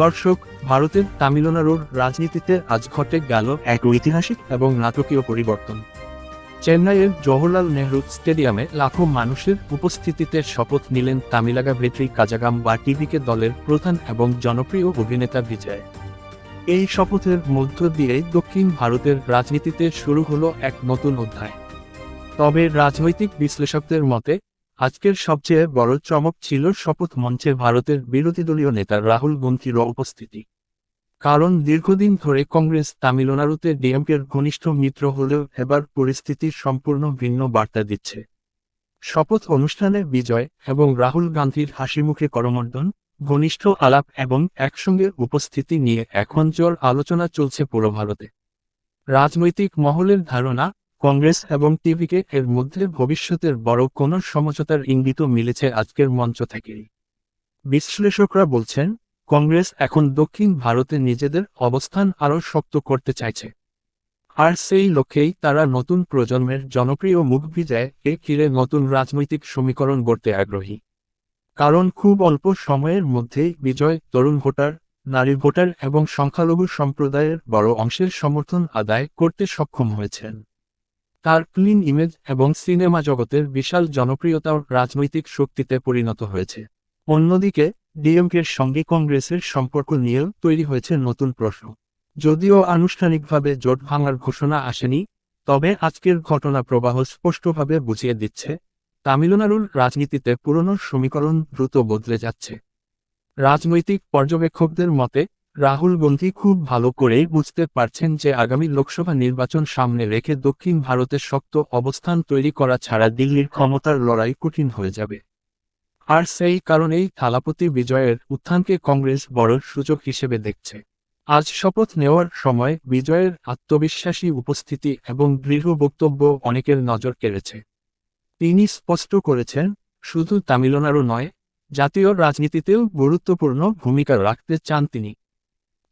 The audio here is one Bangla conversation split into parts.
দর্শক, ভারতের তামিলনাড়ুর রাজনীতিতে আজ ঘটে গেল এক ঐতিহাসিক এবং নাটকীয় পরিবর্তন। চেন্নাইয়ের জওহরলাল নেহরু স্টেডিয়ামে লাখো মানুষের উপস্থিতিতে শপথ নিলেন তামিলাগা ভেট্রি কাজাগাম বা টিভিকে দলের প্রধান এবং জনপ্রিয় অভিনেতা বিজয়। এই শপথের মধ্য দিয়েই দক্ষিণ ভারতের রাজনীতিতে শুরু হলো এক নতুন অধ্যায়। তবে রাজনৈতিক বিশ্লেষকদের মতে আজকের সবচেয়ে বড় চমক ছিল শপথ মঞ্চে ভারতের বিরোধী দলীয় নেতা রাহুল গান্ধীর উপস্থিতি। কারণ দীর্ঘদিন ধরে কংগ্রেস তামিলনাড়ুতে ডিএমকের ঘনিষ্ঠ মিত্র হলেও এবার পরিস্থিতি সম্পূর্ণ ভিন্ন বার্তা দিচ্ছে। শপথ অনুষ্ঠানে বিজয় এবং রাহুল গান্ধীর হাসিমুখে করমর্দন, ঘনিষ্ঠ আলাপ এবং একসঙ্গে উপস্থিতি নিয়ে এখন জোর আলোচনা চলছে পুরো ভারতে। রাজনৈতিক মহলের ধারণা, কংগ্রেস এবং টিভিকে এর মধ্যে ভবিষ্যতের বড় কোনো সমঝোতার ইঙ্গিতও মিলেছে আজকের মঞ্চ থেকেই। বিশ্লেষকরা বলছেন, কংগ্রেস এখন দক্ষিণ ভারতে নিজেদের অবস্থান আরও শক্ত করতে চাইছে। আর সেই লক্ষ্যেই তারা নতুন প্রজন্মের জনপ্রিয় মুখ বিজয়কে ঘিরে নতুন রাজনৈতিক সমীকরণ গড়তে আগ্রহী। কারণ খুব অল্প সময়ের মধ্যেই বিজয় তরুণ ভোটার, নারী ভোটার এবং সংখ্যালঘু সম্প্রদায়ের বড় অংশের সমর্থন আদায় করতে সক্ষম হয়েছেন। তার ক্লিন ইমেজ এবং সিনেমা জগতের বিশাল জনপ্রিয়তাও রাজনৈতিক শক্তিতে পরিণত হয়েছে। অন্যদিকে ডিএমকের সঙ্গে কংগ্রেসের সম্পর্ক নিয়েও তৈরি হয়েছে নতুন প্রশ্ন। যদিও আনুষ্ঠানিকভাবে জোট ভাঙার ঘোষণা আসেনি, তবে আজকের ঘটনা প্রবাহ স্পষ্টভাবে বুঝিয়ে দিচ্ছে, তামিলনাড়ুর রাজনীতিতে পুরনো সমীকরণ দ্রুত বদলে যাচ্ছে। রাজনৈতিক পর্যবেক্ষকদের মতে রাহুল গান্ধী খুব ভালো করেই বুঝতে পারছেন যে আগামী লোকসভা নির্বাচন সামনে রেখে দক্ষিণ ভারতে শক্ত অবস্থান তৈরি করা ছাড়া দিল্লির ক্ষমতার লড়াই কঠিন হয়ে যাবে। আর সেই কারণেই থালাপতি বিজয়ের উত্থানকে কংগ্রেস বড় সুযোগ হিসেবে দেখছে। আজ শপথ নেওয়ার সময় বিজয়ের আত্মবিশ্বাসী উপস্থিতি এবং দৃঢ় বক্তব্য অনেকের নজর কেড়েছে। তিনি স্পষ্ট করেছেন, শুধু তামিলনাড়ু নয়, জাতীয় রাজনীতিতেও গুরুত্বপূর্ণ ভূমিকা রাখতে চান তিনি।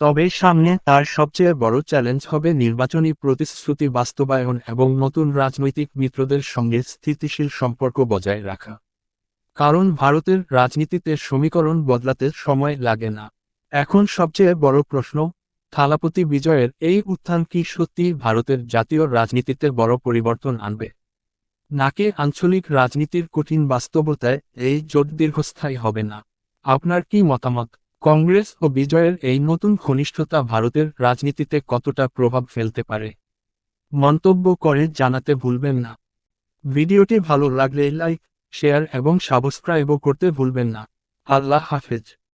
তবে সামনে তার সবচেয়ে বড় চ্যালেঞ্জ হবে নির্বাচনী প্রতিশ্রুতি বাস্তবায়ন এবং নতুন রাজনৈতিক মিত্রদের সঙ্গে স্থিতিশীল সম্পর্ক বজায় রাখা। কারণ ভারতের রাজনীতিতে সমীকরণ বদলাতে সময় লাগে না। এখন সবচেয়ে বড় প্রশ্ন, থালাপতি বিজয়ের এই উত্থান কি সত্যিই ভারতের জাতীয় রাজনীতিতে বড় পরিবর্তন আনবে, নাকি আঞ্চলিক রাজনীতির কঠিন বাস্তবতায় এই জোট দীর্ঘস্থায়ী হবে না? আপনার কি মতামত? কংগ্রেস ও বিজয়ের এই নতুন ঘনিষ্ঠতা ভারতের রাজনীতিতে কতটা প্রভাব ফেলতে পারে? মন্তব্য করে জানাতে ভুলবেন না। ভিডিওটি ভালো লাগলে লাইক, শেয়ার এবং সাবস্ক্রাইবও করতে ভুলবেন না। আল্লাহ হাফেজ।